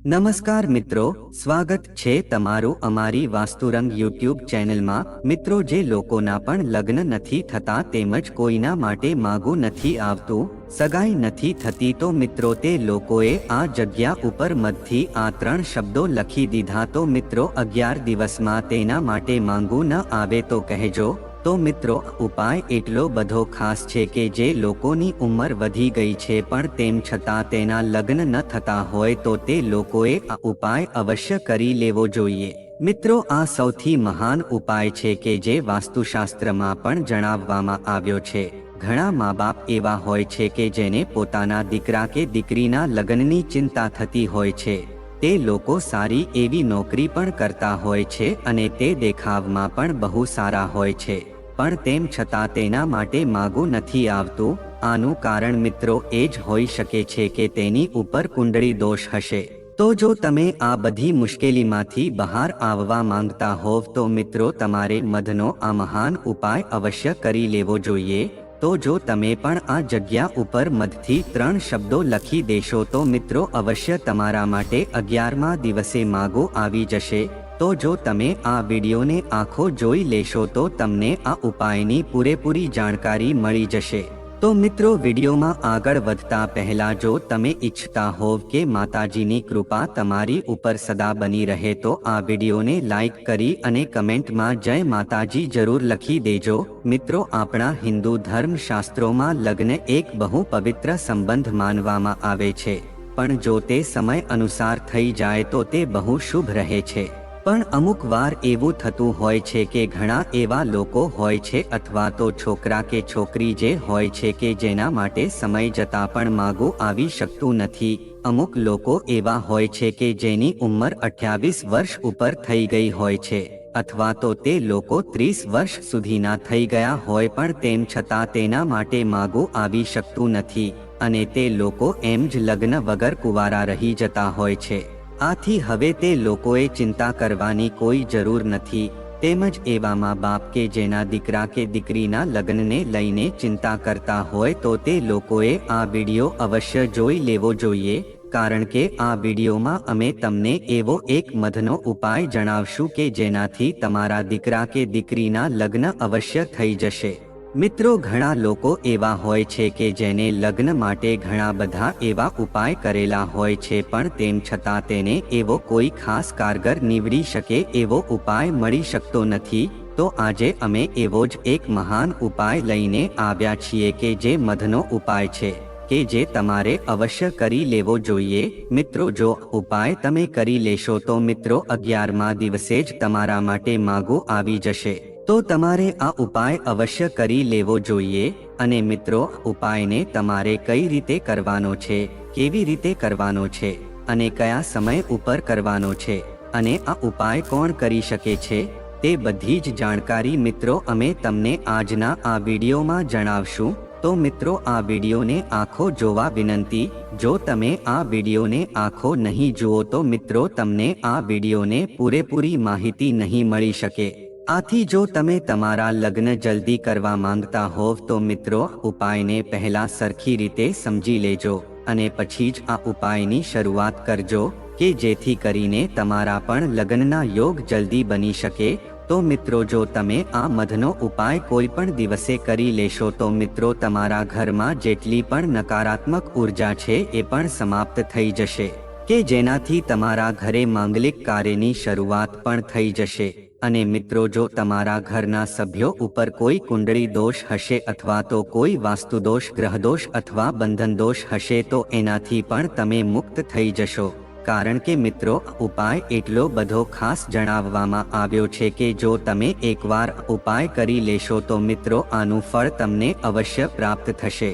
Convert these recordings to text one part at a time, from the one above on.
નમસ્કાર મિત્રો, સ્વાગત છે તમારું અમારી વાસ્તુરંગ યુટ્યુબ ચેનલમાં। મિત્રો, જે લોકોના પણ લગ્ન નથી થતા તેમજ કોઈના માટે માગું નથી આવતું, સગાઈ નથી થતી, તો મિત્રો તે લોકોએ આ જગ્યા ઉપર મધથી આ 3 શબ્દો લખી દીધા તો મિત્રો 11 દિવસમાં તેના માટે માંગું ન આવે તો કહેજો। તો મિત્રો ઉપાય એટલો બધો ખાસ છે કે જે લોકોની ઉંમર વધી ગઈ છે પણ તેમ છતાં તેના લગ્ન ન થતા હોય તો તે લોકોએ આ ઉપાય અવશ્ય કરી લેવો જોઈએ। મિત્રો, આ સૌથી મહાન ઉપાય છે કે જે વાસ્તુશાસ્ત્રમાં પણ જણાવવામાં આવ્યો છે। ઘણા મા બાપ એવા હોય છે કે જેને પોતાના દીકરા કે દીકરીના લગ્નની ચિંતા થતી હોય છે। તે લોકો સારી એવી નોકરી પણ કરતા હોય છે અને તે દેખાવમાં પણ બહુ સારા હોય છે, પણ તેમ છતાં તેના માટે માગું નથી આવતું। આનું કારણ મિત્રો એ જ હોઈ શકે છે કે તેની ઉપર કુંડળી દોષ હશે। તો જો તમે આ બધી મુશ્કેલીમાંથી બહાર આવવા માંગતા હોવ તો મિત્રો તમારે મધનો આ મહાન ઉપાય અવશ્ય કરી લેવો જોઈએ। તો જો તમે પણ આ જગ્યા ઉપર મધથી 3 શબ્દો લખી દેશો તો મિત્રો અવશ્ય તમારા માટે 11મા દિવસે માગું આવી જશે। તો જો તમે આ વિડીયોને આખો જોઈ લેશો તો તમને આ ઉપાયની પૂરેપૂરી જાણકારી મળી જશે। તો મિત્રો, વિડીયોમાં આગળ વધતા પહેલા જો તમે ઈચ્છતા હોવ કે માતાજીની કૃપા તમારી ઉપર સદા બની રહે તો આ વિડીયોને લાઈક કરી અને કમેન્ટમાં જય માતાજી જરૂર લખી દેજો। મિત્રો, આપણા હિન્દુ ધર્મશાસ્ત્રોમાં લગ્ન એક બહુ પવિત્ર સંબંધ માનવામાં આવે છે, પણ જો તે સમય અનુસાર થઈ જાય તો તે બહુ શુભ રહે છે। પણ અમુક વાર એવું થતું હોય છે કે ઘણા એવા લોકો હોય છે અથવા તો છોકરા કે છોકરી જે હોય છે કે જેના માટે સમય જતાં પણ માગું આવી શકતું નથી। અમુક લોકો એવા હોય છે કે જેની ઉંમર 28 વર્ષ ઉપર થઈ ગઈ હોય છે અથવા તો તે લોકો 30 વર્ષ સુધીના થઈ ગયા હોય પણ તેમ છતાં તેના માટે માગું આવી શકતું નથી અને તે લોકો એમ જ લગ્ન વગર કુંવારા રહી જતા હોય છે। આથી હવે તે લોકોએ ચિંતા કરવાની કોઈ જરૂર નથી। તેમજ એવા મા બાપ કે જેના દીકરા કે દીકરીના લગ્નને લઈને ચિંતા કરતા હોય તો તે લોકોએ આ વિડીયો અવશ્ય જોઈ લેવો જોઈએ, કારણ કે આ વિડીયોમાં અમે તમને એવો એક મધનો ઉપાય જણાવશું કે જેનાથી તમારા દીકરા કે દીકરીના લગ્ન અવશ્ય થઈ જશે। મિત્રો, ઘણા લોકો એવા હોય છે કે જેને લગ્ન માટે ઘણા બધા એવા ઉપાય કરેલા હોય છે પણ તેમ છતાં તેને એવો કોઈ ખાસ કારગર નીવડી શકે એવો ઉપાય મળી શકતો નથી। તો આજે અમે એવો જ એક મહાન ઉપાય લઈને આવ્યા છીએ કે જે મધનો ઉપાય છે કે જે તમારે અવશ્ય કરી લેવો જોઈએ। મિત્રો, જો ઉપાય તમે કરી લેશો તો મિત્રો 11મા દિવસે જ તમારા માટે માગું આવી જશે। તો તમારે આ ઉપાય અવશ્ય કરી લેવો જોઈએ। અને મિત્રો, ઉપાયને તમારે કઈ રીતે કરવાનો છે, કેવી રીતે કરવાનો છે અને કયા સમય ઉપર કરવાનો છે અને આ ઉપાય કોણ કરી શકે છે તે બધી જ જાણકારી મિત્રો અમે તમને આજના આ વિડીયોમાં જણાવશું। તો મિત્રો, આ વિડીયોને આખો જોવા વિનંતી। જો તમે આ વિડીયોને આખો નહીં જુઓ તો મિત્રો તમને આ વિડીયોને પૂરેપૂરી માહિતી નહીં મળી શકે। આથી જો તમે તમારા લગ્ન જલ્દી કરવા માંગતા હોવ તો મિત્રો ઉપાયને પહેલા સરખી રીતે સમજી લેજો અને પછી જ આ ઉપાયની શરૂઆત કરજો કે જેથી કરીને તમારા પણ લગ્નના યોગ જલ્દી બની શકે। તો મિત્રો, જો તમે આ મધનો ઉપાય કોઈ પણ દિવસે કરી લેશો તો મિત્રો તમારા ઘરમાં જેટલી પણ નકારાત્મક ઉર્જા છે એ પણ સમાપ્ત થઈ જશે કે જેનાથી તમારા ઘરે માંગલિક કાર્યની શરૂઆત પણ થઈ જશે। અને મિત્રો, જો તમારા ઘરના સભ્યો ઉપર કોઈ કુંડળી દોષ હશે અથવા તો કોઈ વાસ્તુદોષ, ગ્રહદોષ અથવા બંધન દોષ હશે તો એનાથી પણ તમે મુક્ત થઈ જશો, કારણ કે મિત્રો ઉપાય એટલો બધો ખાસ જણાવવામાં આવ્યો છે કે જો તમે એકવાર ઉપાય કરી લેશો તો મિત્રો આનું ફળ તમને અવશ્ય પ્રાપ્ત થશે।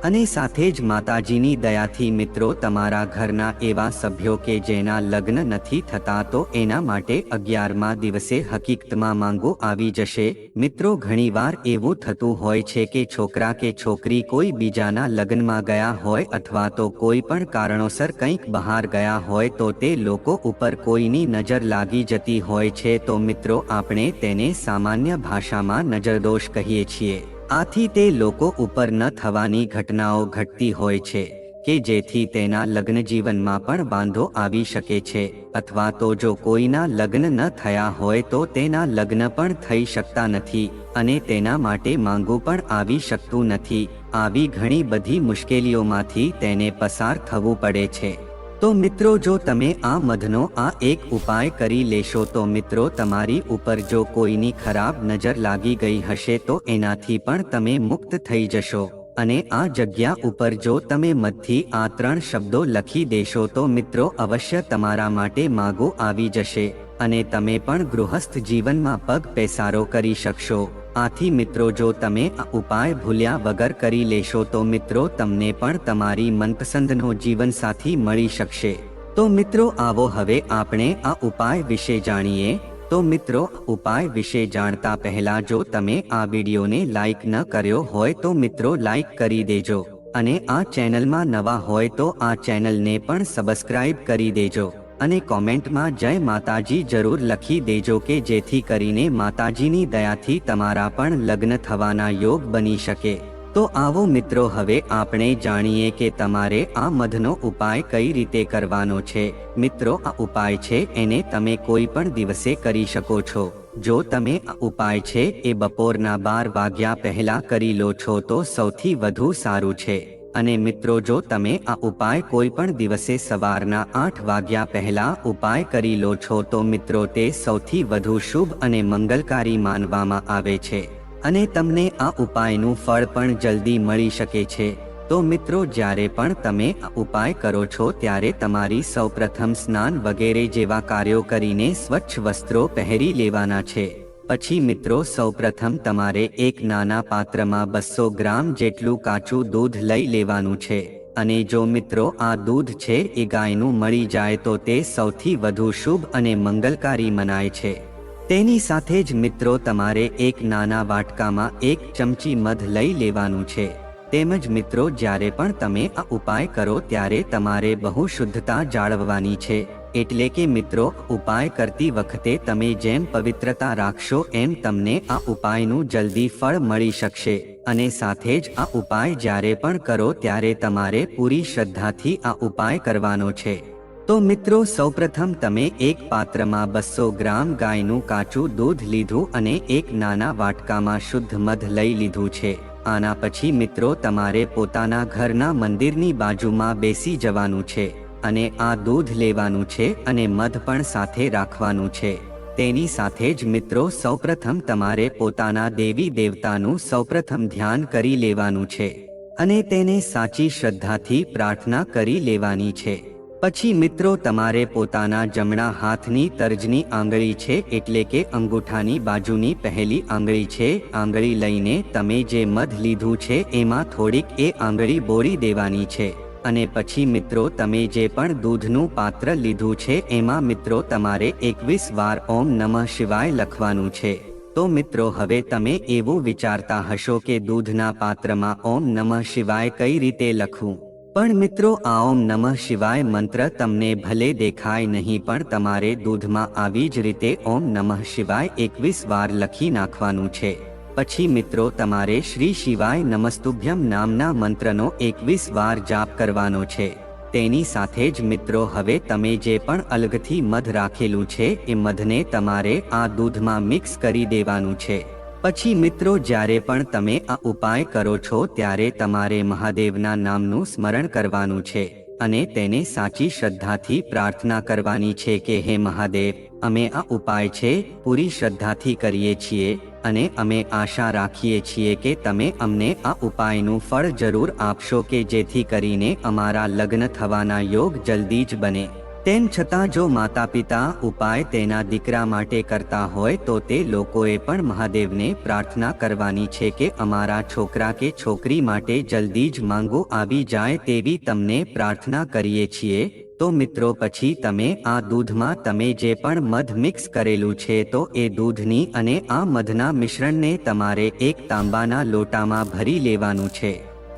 અને સાથે જ માતાજીની દયાથી મિત્રો તમારા ઘરના એવા સભ્યો કે જેના લગ્ન નથી થતા તો એના માટે 11મા દિવસે હકીકતમાં માંગું આવી જશે। મિત્રો, ઘણીવાર એવું થતું હોય છે કે છોકરા કે છોકરી કોઈ બીજાના લગ્નમાં ગયા હોય અથવા તો કોઈ પણ કારણોસર કંઈક બહાર ગયા હોય તો તે લોકો ઉપર કોઈની નજર લાગી જતી હોય છે તો મિત્રો આપણે તેને સામાન્ય ભાષામાં નજરદોષ કહીએ છીએ। આથી તે લોકો ઉપર ન થવાની ઘટનાઓ ઘટતી હોય છે કે જેથી તેના લગ્ન જીવનમાં પણ વાંધો આવી શકે છે, અથવા તો જો કોઈના લગ્ન ન થયા હોય તો તેના લગ્ન પણ થઈ શકતા નથી અને તેના માટે માંગુ પણ આવી શકતું નથી. આવી ઘણી બધી મુશ્કેલીઓમાંથી તેને પસાર થવું પડે છે. તો મિત્રો, જો તમે આ મધનો આ એક ઉપાય કરી લેશો તો મિત્રો તમારી ઉપર જો કોઈની ખરાબ નજર લાગી ગઈ હશે તો એનાથી પણ તમે મુક્ત થઈ જશો. અને આ જગ્યા ઉપર જો તમે મધથી આ 3 શબ્દો લખી દેશો તો મિત્રો અવશ્ય તમારા માટે માગો આવી જશે અને તમે પણ ગૃહસ્થ જીવનમાં પગ પેસારો કરી શકશો. આથી મિત્રો, જો તમે આ ઉપાય ભૂલ્યા વગર કરી લેશો તો મિત્રો તમને પણ તમારી મનપસંદનો જીવનસાથી મળી શકશે. તો મિત્રો આવો હવે આપણે આ ઉપાય વિશે જાણીએ. તો મિત્રો, ઉપાય વિશે જાણતા પહેલા જો તમે આ વિડીયોને લાઈક ન કર્યો હોય તો મિત્રો લાઈક કરી દેજો અને આ ચેનલમાં નવા હોય તો આ ચેનલને પણ સબસ્ક્રાઇબ કરી દેજો અને કોમેન્ટમાં જય માતાજી જરૂર લખી દેજો કે જેથી કરીને માતાજીની દયાથી તમારા પણ લગ્ન થવાના યોગ બની શકે. તો આવો મિત્રો હવે આપણે જાણીએ કે તમારે આ મધનો ઉપાય કઈ રીતે કરવાનો છે. મિત્રો, આ ઉપાય છે એને તમે કોઈ પણ દિવસે કરી શકો છો. જો તમે આ ઉપાય છે એ બપોરના 12 વાગ્યા પહેલા કરી લો છો તો સૌથી વધુ સારું છે. અને મિત્રો, જો તમે આ ઉપાય કોઈ પણ દિવસે સવારના 8 વાગ્યા પહેલા ઉપાય કરી લો છો તો મિત્રો તે સૌથી વધુ શુભ અને મંગલકારી માનવામાં આવે છે અને તમને આ ઉપાયનું ફળ પણ જલ્દી મળી શકે છે. તો મિત્રો, જ્યારે પણ તમે આ ઉપાય કરો છો ત્યારે તમારી સૌપ્રથમ સ્નાન વગેરે જેવા કાર્યો કરીને સ્વચ્છ વસ્ત્રો પહેરી લેવાના છે. પછી મિત્રો સૌપ્રથમ તમારે એક નાના પાત્રમાં 200 ગ્રામ જેટલું કાચું દૂધ લઈ લેવાનું છે. અને જો મિત્રો આ દૂધ છે એ ગાયનું મળી જાય તો તે સૌથી વધુ શુભ અને મંગલકારી મનાય છે. તેની સાથે જ મિત્રો તમારે એક નાના વાટકામાં 1 ચમચી મધ લઈ લેવાનું છે. તેમજ મિત્રો, જ્યારે પણ તમે આ ઉપાય કરો ત્યારે તમારે બહુ શુદ્ધતા જાળવવાની છે. એટલે કે મિત્રો, ઉપાય કરતી વખતે તમે જેમ પવિત્રતા રાખશો એમ તમને આ ઉપાયનું જલ્દી ફળ મળી શકશે. અને સાથે જ આ ઉપાય જ્યારે પણ કરો ત્યારે તમારે પૂરી શ્રદ્ધાથી આ ઉપાય કરવાનો છે. તો મિત્રો, સૌપ્રથમ તમે એક પાત્રમાં 200 ગ્રામ ગાયનું કાચું દૂધ લીધું અને એક નાના વાટકામાં શુદ્ધ મધ લઈ લીધું છે. આના પછી મિત્રો તમારે પોતાના ઘરના મંદિરની બાજુમાં બેસી જવાનું છે અને આ દૂધ લેવાનું છે અને મધ પણ સાથે રાખવાનું છે. તેની સાથે જ મિત્રો સૌપ્રથમ તમારે પોતાના દેવી દેવતાનું સૌપ્રથમ ધ્યાન કરી લેવાનું છે અને તેને સાચી શ્રદ્ધાથી પ્રાર્થના કરી લેવાની છે. પછી મિત્રો તમારે પોતાના જમણા હાથની તર્જની આંગળી છે એટલે કે અંગૂઠાની બાજુની પહેલી આંગળી છે, આંગળી લઈને તમે જે મધ લીધું છે એમાં થોડીક એ આંગળી બોળી દેવાની છે. અને પછી મિત્રો તમે જે પણ દૂધનું પાત્ર લીધું છે એમાં મિત્રો તમારે 21 વાર ઓમ નમઃ શિવાય લખવાનું છે. તો મિત્રો હવે તમે એવું વિચારતા હશો કે દૂધના પાત્રમાં ઓમ નમઃ શિવાય કઈ રીતે લખવું. પણ મિત્રો આ ઓમ નમઃ શિવાય મંત્ર તમને ભલે દેખાય નહીં પણ તમારે દૂધમાં આવી જ રીતે ઓમ નમઃ શિવાય 21 વાર લખી નાખવાનું છે. પછી મિત્રો તમારે શ્રી શિવાય નમસ્તુભ્યમ નામના મંત્રનો 21 વાર જાપ કરવાનો છે. તેની સાથે જ મિત્રો હવે તમે જે પણ અલગથી મધ રાખેલું છે એ મધને તમારે આ દૂધમાં મિક્સ કરી દેવાનું છે. પછી મિત્રો જ્યારે પણ તમે આ ઉપાય કરો છો ત્યારે તમારે મહાદેવના નામનું સ્મરણ કરવાનું છે અને તેને સાચી શ્રદ્ધાથી પ્રાર્થના કરવાની છે કે હે મહાદેવ, અમે આ ઉપાય છે પૂરી શ્રદ્ધાથી કરીએ છીએ અને અમે આશા રાખીએ છીએ કે તમે અમને આ ઉપાયનું ફળ જરૂર આપશો કે જેથી કરીને અમારા લગ્ન થવાના યોગ જલ્દી જ બને. તેમ છતાં જો માતા પિતા ઉપાય તેના દીકરા માટે કરતા હોય તો તે લોકોએ પણ મહાદેવને પ્રાર્થના કરવાની છે કે અમારા છોકરા કે છોકરી માટે જલ્દી જ માંગો આવી જાય તેવી તમને પ્રાર્થના કરીએ છીએ. તો મિત્રો પછી તમે આ દૂધમાં તમે જે પણ મધ મિક્સ કરેલું છે તો એ દૂધની અને આ મધના મિશ્રણને તમારે એક તાંબાના લોટામાં ભરી લેવાનું છે.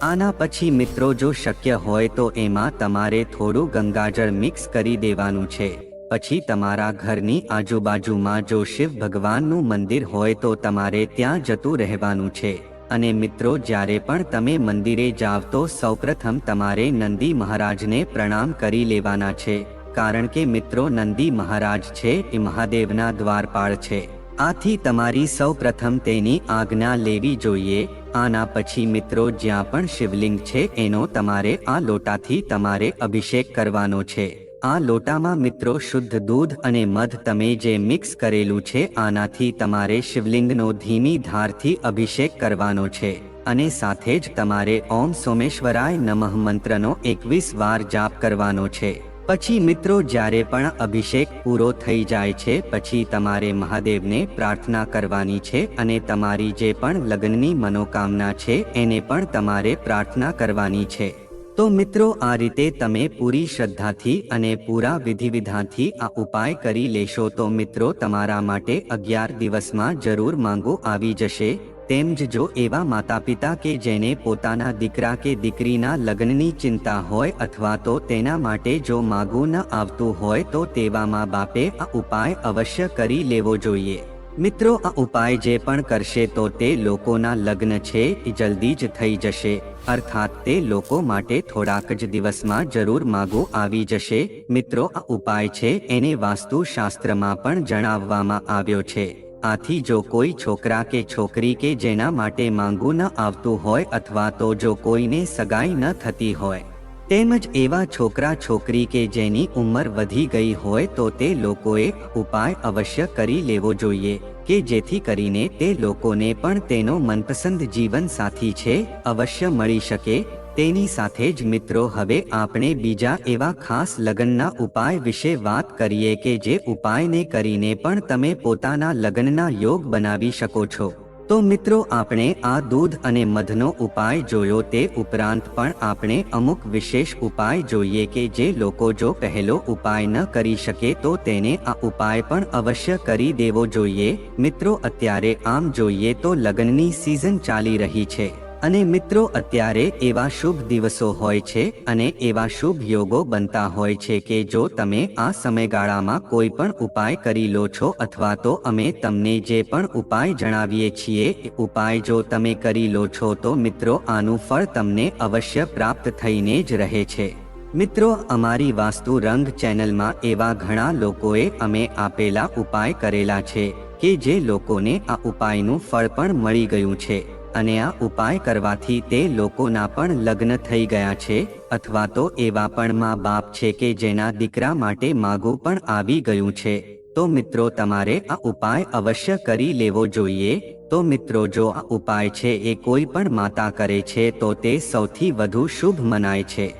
આના પછી મિત્રો જો શક્ય હોય તો એમાં તમારે થોડું ગંગાજળ મિક્સ કરી દેવાનું છે. પછી તમારા ઘરની આજુબાજુમાં જો શિવ ભગવાનનું મંદિર હોય તો તમારે ત્યાં જતું રહેવાનું છે અને મિત્રો જ્યારે પણ તમે મંદિરે જાવ તો સૌપ્રથમ તમારે નંદી મહારાજને પ્રણામ કરી લેવાના છે, કારણ કે મિત્રો નંદી મહારાજ છે એ મહાદેવના દ્વારપાળ છે. આથી તમારી સૌપ્રથમ તેની આજ્ઞા લેવી જોઈએ. આના પછી મિત્રો જ્યાં પણ શિવલિંગ છે એનો તમારે આ લોટાથી તમારે અભિષેક કરવાનો છે. આ લોટામાં મિત્રો શુદ્ધ દૂધ અને મધ તમે જે મિક્સ કરેલું છે આનાથી તમારે શિવલિંગનો ધીમી ધારથી અભિષેક કરવાનો છે. અને સાથે જ તમારે ઓમ સોમેશ્વરાય નમઃ મંત્રનો 21 વાર જાપ કરવાનો છે. પછી મિત્રો જ્યારે પણ અભિષેક પૂરો થઈ જાય છે પછી તમારે મહાદેવને પ્રાર્થના કરવાની છે અને તમારી જે પણ લગ્નની મનોકામના છે એને પણ તમારે પ્રાર્થના કરવાની છે. તો મિત્રો આ રીતે તમે પૂરી શ્રદ્ધાથી અને પૂરા વિધિવિધાનથી આ ઉપાય કરી લેશો તો મિત્રો તમારા માટે 11 દિવસમાં જરૂર માંગો આવી જશે. તેમ જ જો એવા માતા પિતા કે જેને પોતાના દીકરા કે દીકરીના લગ્નની ચિંતા હોય અથવા તો તેના માટે જો માગું ન આવતું હોય તો તેવામાં બાપે આ ઉપાય અવશ્ય કરી લેવો જોઈએ. મિત્રો આ ઉપાય જે પણ કરશે તો તે લોકોના લગ્ન છે એ જલ્દી જ થઈ જશે, અર્થાત તે લોકો માટે થોડાક જ દિવસમાં જરૂર માગું આવી જશે. મિત્રો આ ઉપાય છે એને વાસ્તુશાસ્ત્રમાં પણ જણાવવામાં આવ્યો છે. આથી જો કોઈ છોકરા કે છોકરી કે જેના માટે માંગું ન આવતું હોય અથવા તો જો કોઈને સગાઈ ન થતી હોય તેમજ એવા છોકરા છોકરી કે જેની ઉંમર વધી ગઈ હોય તો તે લોકોએ ઉપાય અવશ્ય કરી લેવો જોઈએ કે જેથી કરીને તે લોકોને પણ તેનો મનપસંદ જીવન સાથી છે અવશ્ય મળી શકે. તેની સાથે જ મિત્રો હવે આપણે બીજા એવા ખાસ લગ્નના ઉપાય વિશે વાત કરીએ કે જે ઉપાયને કરીને પણ તમે પોતાના લગ્નના યોગ બનાવી શકો છો. તો મિત્રો આપણે આ દૂધ અને મધનો ઉપાય જોયો, તે ઉપરાંત પણ આપણે અમુક વિશેષ ઉપાય જોઈએ કે જે લોકો જો પહેલો ઉપાય ન કરી શકે તો તેને આ ઉપાય પણ અવશ્ય કરી દેવો જોઈએ. મિત્રો અત્યારે આમ જોઈએ તો લગ્નની સિઝન ચાલી રહી છે અને મિત્રો અત્યારે એવા શુભ દિવસો હોય છે અને એવા શુભ યોગો બનતા હોય છે કે જો તમે આ સમયગાળામાં કોઈ પણ ઉપાય કરી લો છો અથવા તો અમે તમને જે પણ ઉપાય જણાવીએ છીએ એ ઉપાય જો તમે કરી લો છો તો મિત્રો આનું ફળ તમને અવશ્ય પ્રાપ્ત થઈને જ રહે છે. મિત્રો અમારી વાસ્તુ રંગ ચેનલમાં એવા ઘણા લોકોએ અમે આપેલા ઉપાય કરેલા છે કે જે લોકોને આ ઉપાયનું ફળ પણ મળી ગયું છે અને આ ઉપાય કરવાથી તે લોકોના પણ લગ્ન થઈ ગયા છે અથવા તો એવા પણ મા બાપ છે કે જેના દીકરા માટે માગું પણ આવી ગયું છે. તો મિત્રો તમારે આ ઉપાય અવશ્ય કરી લેવો જોઈએ. તો મિત્રો જો આ ઉપાય છે એ કોઈ પણ માતા કરે છે તો તે સૌથી વધુ શુભ મનાય છે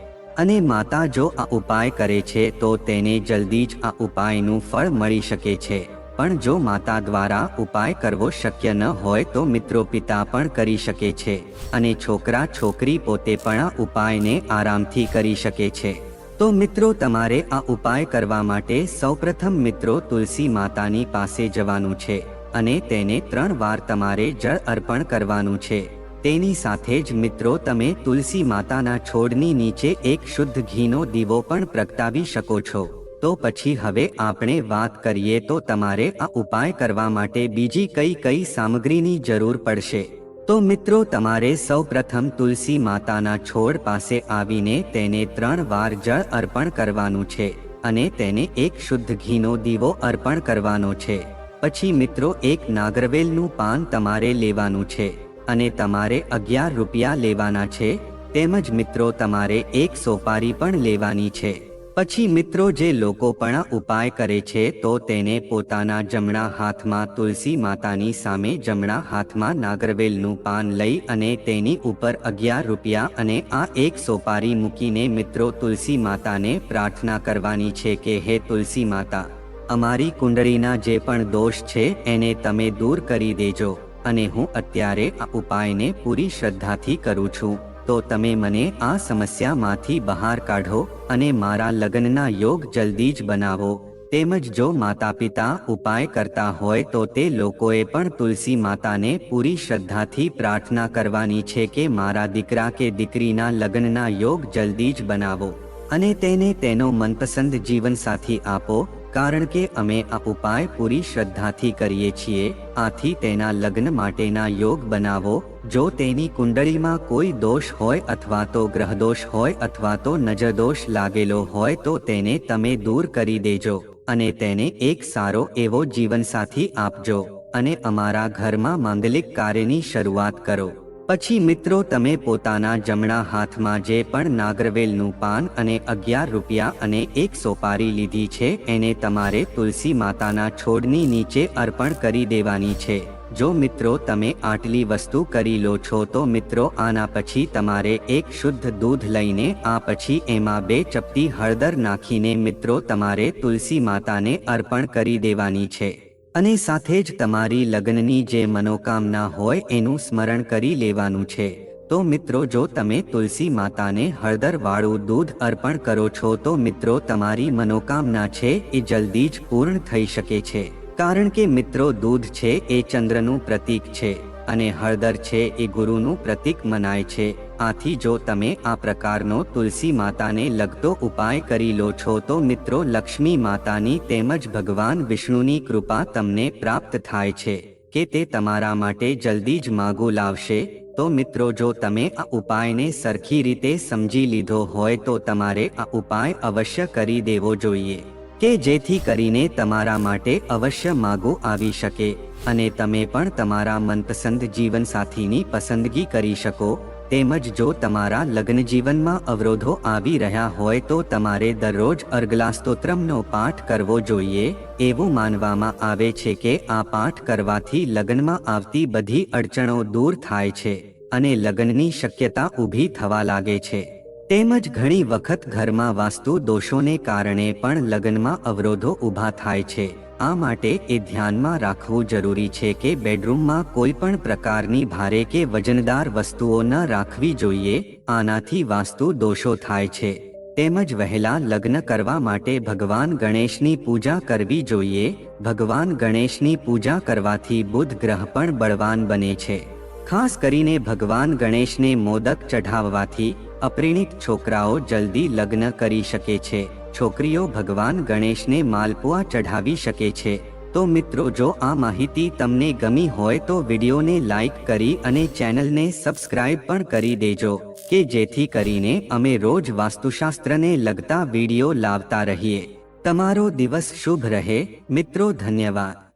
અને માતા જો આ ઉપાય કરે છે તો તેને જલ્દી જ આ ઉપાયનું ફળ મળી શકે છે. પણ જો માતા દ્વારા ઉપાય કરવો શક્ય ન હોય તો મિત્રો પિતા પણ કરી શકે છે અને છોકરા છોકરી પોતે પણ આ ઉપાયને આરામથી કરી શકે છે. તો મિત્રો તમારે આ ઉપાય કરવા માટે સૌપ્રથમ મિત્રો તુલસી માતાની પાસે જવાનું છે અને તેને 3 વાર તમારે જળ અર્પણ કરવાનું છે. તેની સાથે જ મિત્રો તમે તુલસી માતાના છોડની નીચે એક શુદ્ધ ઘીનો દીવો પણ પ્રગટાવી શકો છો. તો પછી હવે આપણે વાત કરીએ તો તમારે આ ઉપાય કરવા માટે બીજી કઈ કઈ સામગ્રીની જરૂર પડશે. તો મિત્રો તમારે સૌપ્રથમ તુલસી માતાના છોડ પાસે આવીને તેને 3 વાર જળ અર્પણ કરવાનું છે અને તેને એક શુદ્ધ ઘીનો દીવો અર્પણ કરવાનો છે. પછી મિત્રો એક નાગરવેલનું પાન તમારે લેવાનું છે અને તમારે 11 રૂપિયા લેવાના છે. તેમજ મિત્રો તમારે એક સોપારી પણ લેવાની છે. પછી મિત્રો જે લોકો પણ આ ઉપાય કરે છે તો તેને પોતાના જમણા હાથમાં તુલસી માતાની સામે જમણા હાથમાં નાગરવેલનું પાન લઈ અને તેની ઉપર 11 રૂપિયા અને આ એક સોપારી મૂકીને મિત્રો તુલસી માતાને પ્રાર્થના કરવાની છે કે હે તુલસી માતા, અમારી કુંડળીના જે પણ દોષ છે એને તમે દૂર કરી દેજો અને હું અત્યારે આ ઉપાયને પૂરી શ્રદ્ધાથી કરું છું તો તમે મને આ સમસ્યામાંથી બહાર કાઢો અને મારા લગ્નના યોગ જલ્દી જ બનાવો. તેમજ જો માતા પિતા ઉપાય કરતા હોય તો તે લોકોએ પણ તુલસી માતાને પૂરી શ્રદ્ધાથી પ્રાર્થના કરવાની છે કે મારા દીકરા કે દીકરીના લગ્નના યોગ જલ્દી જ બનાવો અને તેને તેનો મનપસંદ જીવનસાથી આપો, કારણ કે અમે આ ઉપાય પૂરી શ્રદ્ધાથી કરીએ છીએ. આથી તેના લગ્ન માટેના યોગ બનાવો જો તેની કુંડળીમાં કોઈ દોષ હોય અથવા તો ગ્રહદોષ હોય અથવા તો નજરદોષ લાગેલો હોય તો તેને તમે દૂર કરી દેજો અને તેને એક સારો એવો જીવનસાથી આપજો અને અમારા ઘરમાં માંગલિક કાર્યની શરૂઆત કરો। પછી મિત્રો તમે પોતાના જમણા હાથમાં જે પણ નાગરવેલનું પાન અને 11 રૂપિયા અને એક સોપારી લીધી છે એને તમારે તુલસી માતાના છોડની નીચે અર્પણ કરી દેવાની છે। જો મિત્રો તમે આટલી વસ્તુ કરી લો છો તો મિત્રો આના પછી તમારે એક શુદ્ધ દૂધ લઈને આ પછી એમાં 2 ચપટી હળદર નાખીને મિત્રો તમારે તુલસી માતાને અર્પણ કરી દેવાની છે અને સાથે જ તમારી લગ્નની જે મનોકામના હોય એનું સ્મરણ કરી લેવાનું છે। તો મિત્રો જો તમે તુલસી માતાને હળદરવાળું દૂધ અર્પણ કરો છો તો મિત્રો તમારી મનોકામના છે એ જલ્દી જ પૂર્ણ થઈ શકે છે, કારણ કે મિત્રો દૂધ છે એ ચંદ્રનું પ્રતીક છે અને હળદર છે એ ગુરુનું પ્રતીક મનાય છે। આથી જો તમે આ પ્રકારનો તુલસી માતાને લગતો ઉપાય કરી લો છો તો મિત્રો લક્ષ્મી માતાની તેમજ ભગવાન વિષ્ણુની કૃપા તમને પ્રાપ્ત થાય છે કે તે તમારા માટે જલ્દી જ માગું લાવશે। તો મિત્રો જો તમે આ ઉપાયને સરખી રીતે સમજી લીધો હોય તો તમારે આ ઉપાય અવશ્ય કરી દેવો જોઈએ કે જેથી કરીને તમારા માટે અવશ્ય માગું આવી શકે અને તમે પણ તમારા મનપસંદ જીવનસાથીની પસંદગી કરી શકો। તેમજ જો તમારા લગ્ન જીવનમાં અવરોધો આવી રહ્યા હોય તો તમારે દરરોજ અર્ગલા સ્તોત્રમનો પાઠ કરવો જોઈએ। એવું માનવામાં આવે છે કે આ પાઠ કરવાથી લગ્નમાં આવતી બધી અડચણો દૂર થાય છે અને લગ્નની શક્યતા ઊભી થવા લાગે છે। તેમજ ઘણી વખત ઘરમાં વાસ્તુ દોષોને કારણે પણ લગ્નમાં અવરોધો ઊભા થાય છે। આ માટે એ ધ્યાનમાં રાખવું જરૂરી છે કે બેડરૂમમાં કોઈ પણ પ્રકારની ભારે કે વજનદાર વસ્તુઓ ન રાખવી જોઈએ, આનાથી વાસ્તુ દોષો થાય છે। તેમજ વહેલા લગ્ન કરવા માટે ભગવાન ગણેશની પૂજા કરવી જોઈએ। ભગવાન ગણેશની પૂજા કરવાથી બુધ ગ્રહ પણ બળવાન બને છે। ખાસ કરીને ભગવાન ગણેશને મોદક ચઢાવવાથી અપરિણીત છોકરાઓ જલ્દી લગ્ન કરી શકે છે। છોકરીઓ ભગવાન ગણેશને માલપુઆ ચઢાવી શકે છે। તો મિત્રો જો આ માહિતી તમને ગમી હોય તો વિડીયોને લાઈક કરી અને ચેનલને સબસ્ક્રાઇબ પણ કરી દેજો કે જેથી કરીને અમે રોજ વાસ્તુશાસ્ત્રને લગતા વિડીયો લાવતા રહીએ। તમારો દિવસ શુભ રહે મિત્રો, ધન્યવાદ।